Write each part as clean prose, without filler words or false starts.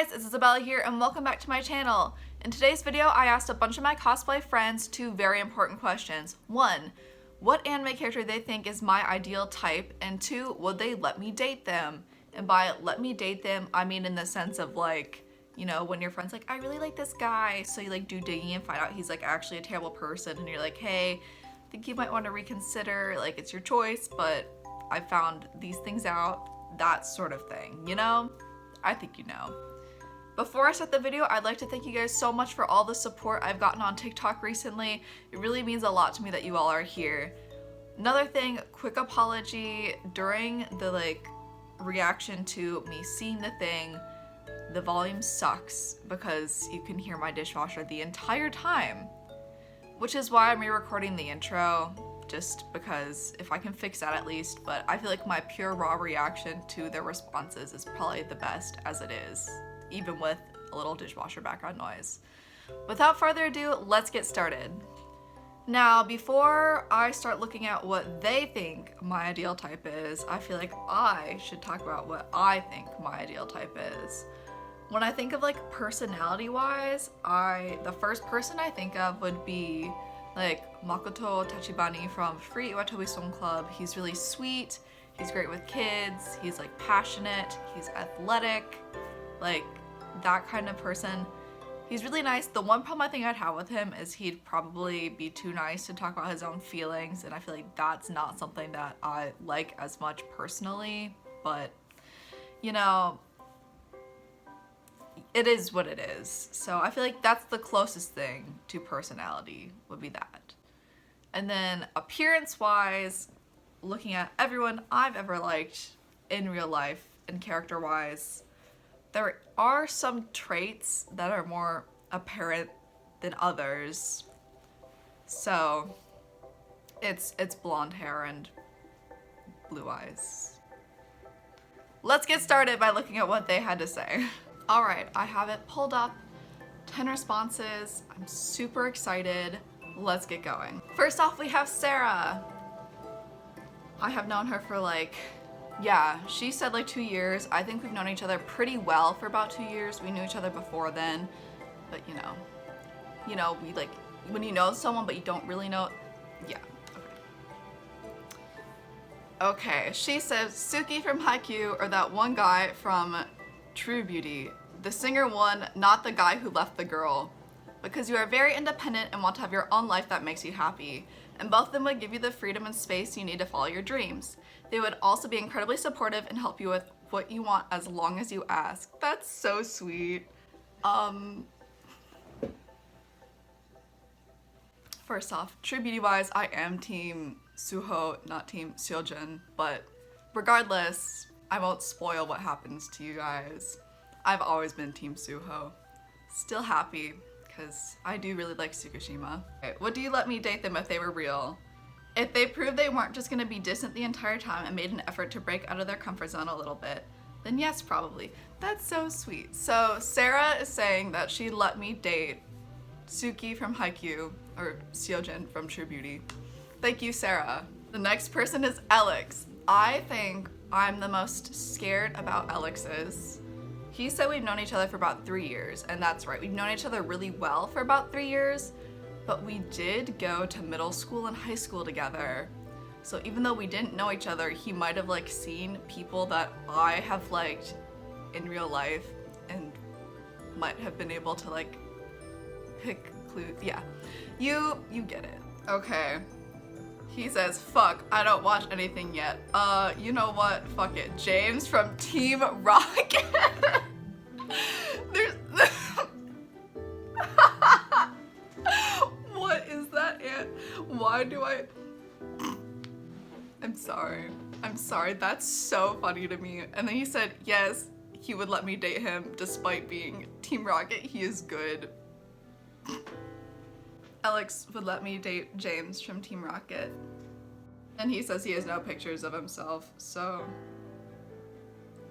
guys, it's Isabella here and welcome back to my channel. In today's video, I asked a bunch of my cosplay friends two very important questions. One, what anime character they think is my ideal type, and two, would they let me date them? And by let me date them, I mean in the sense of like, you know, when your friend's like, I really like this guy, so you like do digging and find out he's like actually a terrible person, and you're like, hey, I think you might want to reconsider, like it's your choice, but I found these things out, that sort of thing, you know? I think you know. Before I start the video, I'd like to thank you guys so much for all the support I've gotten on TikTok recently. It really means a lot to me that you all are here. Another thing, quick apology, during the reaction to me seeing the thing, the volume sucks because you can hear my dishwasher the entire time, which is why I'm re-recording the intro, just because if I can fix that at least, but I feel like my pure raw reaction to their responses is probably the best as it is, even with a little dishwasher background noise. Without further ado, let's get started. Now, before I start looking at what they think my ideal type is, I feel like I should talk about what I think my ideal type is. When I think of like personality-wise, the first person I think of would be like Makoto Tachibani from Free Iwatobi Song Club. He's really sweet, he's great with kids, he's like passionate, he's athletic, like that kind of person. He's really nice. The one problem I think I'd have with him is he'd probably be too nice to talk about his own feelings, and I feel like that's not something that I like as much personally, but you know, it is what it is. So I feel like that's the closest thing to personality would be that. And then appearance-wise, looking at everyone I've ever liked in real life and character-wise, there are some traits that are more apparent than others. So it's blonde hair and blue eyes. Let's get started by looking at what they had to say. All right, I have it pulled up, 10 responses. I'm super excited. Let's get going. First off, we have Sara. I have known her for she said like 2 years. I think we've known each other pretty well for about 2 years. We knew each other before then, but you know, we like, when you know someone but you don't really know, yeah. Okay, she says Suki from Haikyuu, or that one guy from True Beauty. The singer one, not the guy who left the girl. Because you are very independent and want to have your own life that makes you happy. And both of them would give you the freedom and space you need to follow your dreams. They would also be incredibly supportive and help you with what you want as long as you ask. That's so sweet. First off, True Beauty wise, I am team Suho, not team Seojin, but regardless, I won't spoil what happens to you guys. I've always been team Suho. Still happy, because I do really like Tsukushima. Okay, would you let me date them if they were real? If they proved they weren't just gonna be distant the entire time and made an effort to break out of their comfort zone a little bit, then yes, probably. That's so sweet. So Sara is saying that she'd let me date Suki from Haikyuu, or Seojin from True Beauty. Thank you, Sara. The next person is Elex. I think I'm the most scared about Alex's. He said we've known each other for about 3 years, and that's right, we've known each other really well for about 3 years, but we did go to middle school and high school together. So even though we didn't know each other, he might have like seen people that I have liked in real life and might have been able to like pick clues. Yeah, you get it. Okay. He says, fuck, I don't watch anything yet. You know what? Fuck it. James from Team Rocket. What is that, Aunt? Why do I... I'm sorry. That's so funny to me. And then he said, yes, he would let me date him despite being Team Rocket. He is good. Elex would let me date James from Team Rocket. And he says he has no pictures of himself, so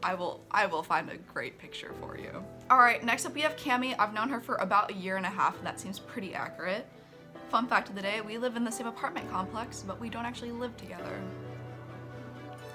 I will find a great picture for you. All right, next up we have Cami. I've known her for about 1.5 years, and that seems pretty accurate. Fun fact of the day, we live in the same apartment complex, but we don't actually live together.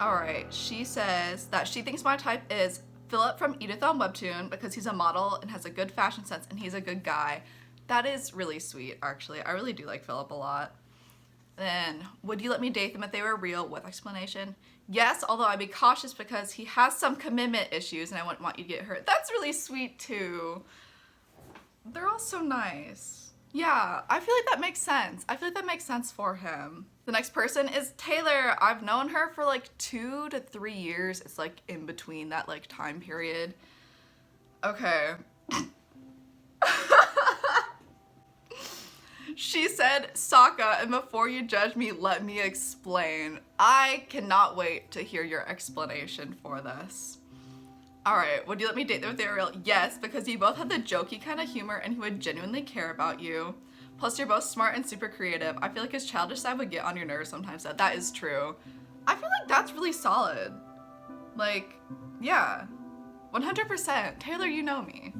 All right, she says that she thinks my type is Philip from Edith on Webtoon because he's a model and has a good fashion sense and he's a good guy. That is really sweet, actually. I really do like Philip a lot. Then, would you let me date them if they were real? With explanation. Yes, although I'd be cautious because he has some commitment issues and I wouldn't want you to get hurt. That's really sweet too. They're all so nice. Yeah, I feel like that makes sense. I feel like that makes sense for him. The next person is Taylor. I've known her for like 2 to 3 years. It's like in between that like time period. Okay. She said, Sokka, and before you judge me, let me explain. I cannot wait to hear your explanation for this. Alright, would you let me date them if they were real? Yes, because you both have the jokey kind of humor and he would genuinely care about you. Plus, you're both smart and super creative. I feel like his childish side would get on your nerves sometimes. That is true. I feel like that's really solid. Like, yeah. 100%. Taylor, you know me.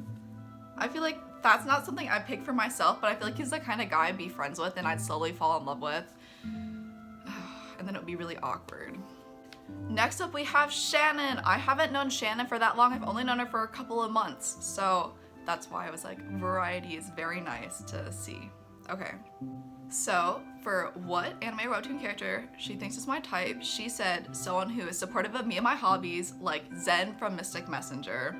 I feel like that's not something I'd pick for myself, but I feel like he's the kind of guy I'd be friends with and I'd slowly fall in love with. And then it would be really awkward. Next up we have Shannon. I haven't known Shannon for that long. I've only known her for a couple of months. So that's why I was like, variety is very nice to see. Okay. So for what anime webtoon character she thinks is my type, she said someone who is supportive of me and my hobbies, like Zen from Mystic Messenger.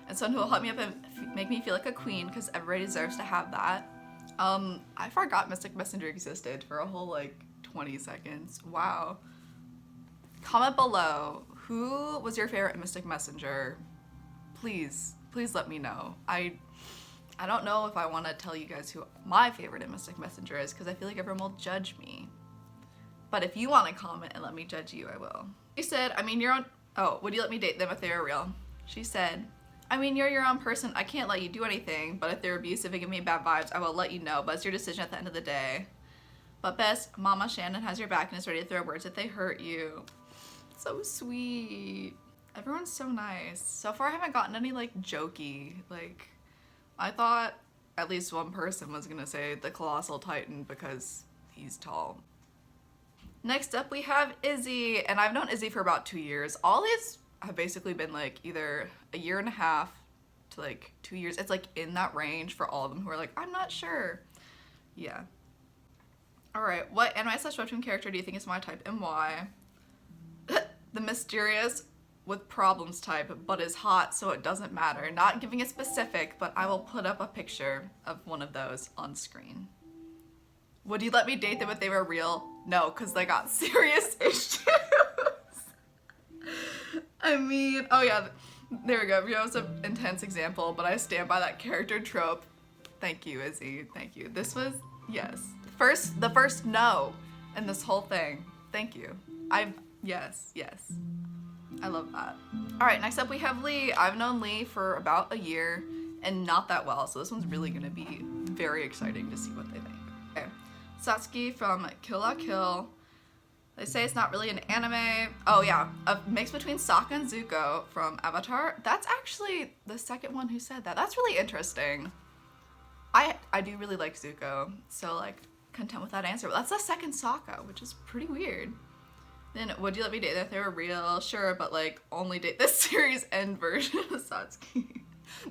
And someone who will help me up and make me feel like a queen, because everybody deserves to have that. I forgot Mystic Messenger existed for a whole like 20 seconds. Wow. Comment below, who was your favorite Mystic Messenger? Please let me know. I don't know if I want to tell you guys who my favorite in Mystic Messenger is, because I feel like everyone will judge me. But if you want to comment and let me judge you, I will. She said, I mean, you're on, oh, would you let me date them if they were real? She said, I mean, you're your own person. I can't let you do anything, but if they're abusive and give me bad vibes, I will let you know, but it's your decision at the end of the day. But best, Mama Shannon has your back and is ready to throw words if they hurt you. So sweet. Everyone's so nice. So far I haven't gotten any like jokey, like I thought at least one person was gonna say the Colossal Titan because he's tall. Next up we have Izzy, and I've known Izzy for about 2 years. All these have basically been like either a year and a half to like 2 years. It's like in that range for all of them who are like, I'm not sure. Yeah. Alright, what anime/webtoon character do you think is my type and why? The mysterious with problems type, but is hot so it doesn't matter. Not giving a specific, but I will put up a picture of one of those on screen. Would you let me date them if they were real? No, because they got serious issues. I mean, oh yeah, there we go. That was an intense example, but I stand by that character trope. Thank you, Izzy. Thank you. This was, yes. The first no in this whole thing. Thank you. Yes. I love that. All right, next up we have Lee. I've known Lee for about a year and not that well, so this one's really gonna be very exciting to see what they think. Okay, Satsuki from Kill la Kill. They say it's not really an anime. Oh yeah, a mix between Sokka and Zuko from Avatar. That's actually the second one who said that. That's really interesting. I do really like Zuko, so like content with that answer. But that's the second Sokka, which is pretty weird. Then would you let me date them if they were real? Sure, but like only date the series end version of Satsuki.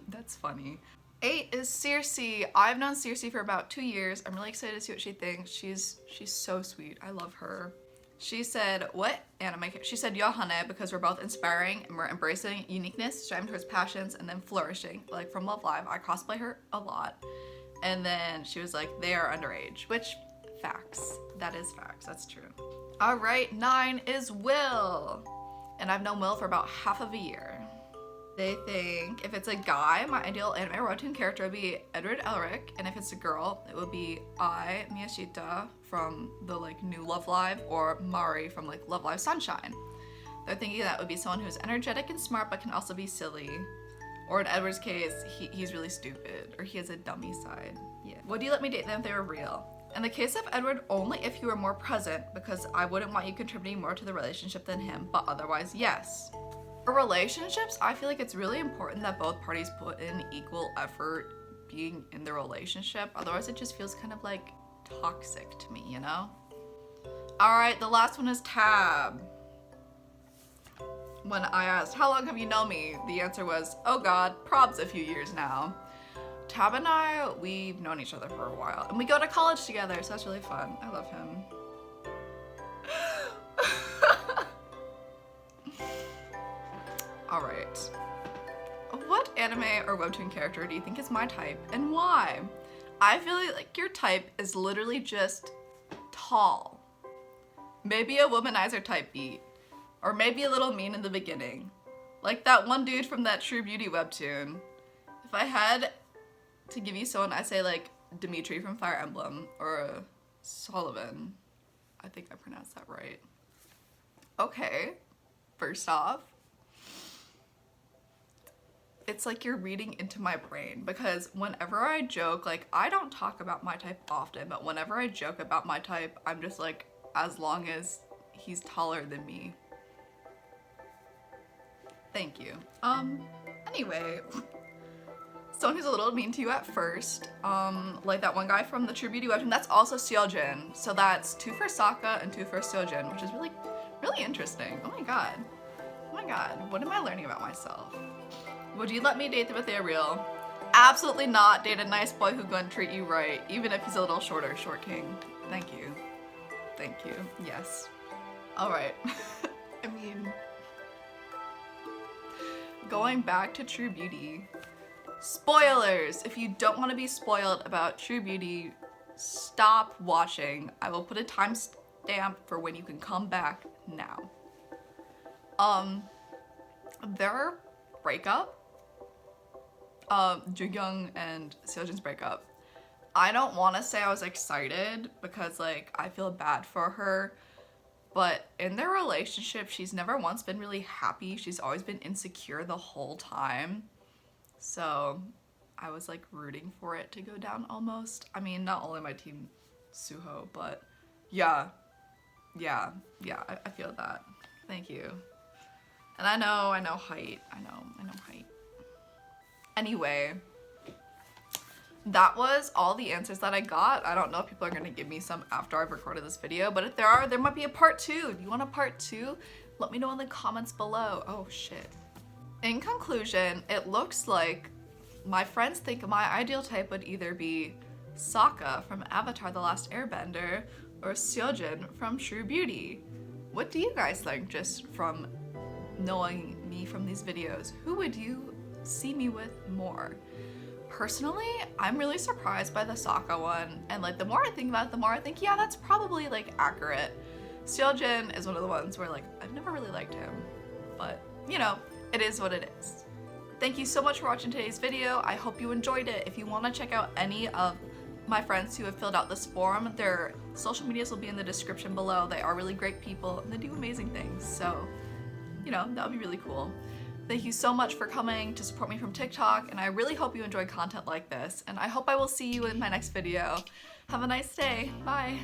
That's funny. 8 is Circe. I've known Circe for about 2 years. I'm really excited to see what she thinks. She's so sweet. I love her. She said, what anime? She said Yohane because we're both inspiring and we're embracing uniqueness, striving towards passions, and then flourishing. Like from Love Live, I cosplay her a lot. And then she was like, they are underage, which facts. That is facts. That's true. All right, 9 is Will. And I've known Will for about half of a year. They think if it's a guy, my ideal anime webtoon character would be Edward Elric, and if it's a girl, it would be Miyashita from the like new Love Live, or Mari from like Love Live Sunshine. They're thinking that would be someone who's energetic and smart, but can also be silly. Or in Edward's case, he's really stupid, or he has a dummy side. Yeah. Would you let me date them if they were real? In the case of Edward, only if you were more present, because I wouldn't want you contributing more to the relationship than him, but otherwise, yes. For relationships, I feel like it's really important that both parties put in equal effort being in the relationship. Otherwise, it just feels kind of like toxic to me, you know? All right, the last one is Tab. when I asked, how long have you known me? The answer was, oh God, probs a few years now. Tab and I, we've known each other for a while, and we go to college together, so that's really fun. I love him. All right. What anime or webtoon character do you think is my type, and why? I feel like your type is literally just tall. Maybe a womanizer type beat, or maybe a little mean in the beginning. Like that one dude from that True Beauty webtoon. If I had to give you someone, I say like Dimitri from Fire Emblem, or Sullivan. I think I pronounced that right. Okay, first off, it's like you're reading into my brain, because whenever I joke, like I don't talk about my type often, but whenever I joke about my type, I'm just like, as long as he's taller than me. Thank you. Anyway, someone who's a little mean to you at first, like that one guy from the True Beauty webtoon, that's also Seojin. So that's 2 for Sokka and 2 for Seojin, which is really, really interesting. Oh my god. Oh my god, what am I learning about myself? Would you let me date the ethereal? Absolutely not. Date a nice boy who's gonna treat you right, even if he's a little shorter, short king. Thank you. Thank you. Yes. All right. I mean, going back to True Beauty, spoilers! If you don't want to be spoiled about True Beauty, stop watching. I will put a timestamp for when you can come back now. Their breakup, Ju-young and Seojin's breakup, I don't want to say I was excited because like I feel bad for her, but in their relationship she's never once been really happy. She's always been insecure the whole time, so I was like rooting for it to go down almost. I mean, not only my team Suho, but yeah, I feel that. Thank you. And I know height. I know height. Anyway, that was all the answers that I got. I don't know if people are gonna give me some after I've recorded this video, but if there are, there might be a part 2. Do you want a part 2? Let me know in the comments below. Oh shit. In conclusion, it looks like my friends think my ideal type would either be Sokka from Avatar: The Last Airbender or Seojin from True Beauty. What do you guys think, just from knowing me from these videos? Who would you see me with more? Personally, I'm really surprised by the Sokka one, and like the more I think about it, the more I think, yeah, that's probably like accurate. Seojin is one of the ones where like I've never really liked him, but you know, it is what it is. Thank you so much for watching today's video. I hope you enjoyed it. If you want to check out any of my friends who have filled out this form, their social medias will be in the description below. They are really great people and they do amazing things, so you know, that would be really cool. Thank you so much for coming to support me from TikTok, and I really hope you enjoy content like this, and I hope I will see you in my next video. Have a nice day. Bye.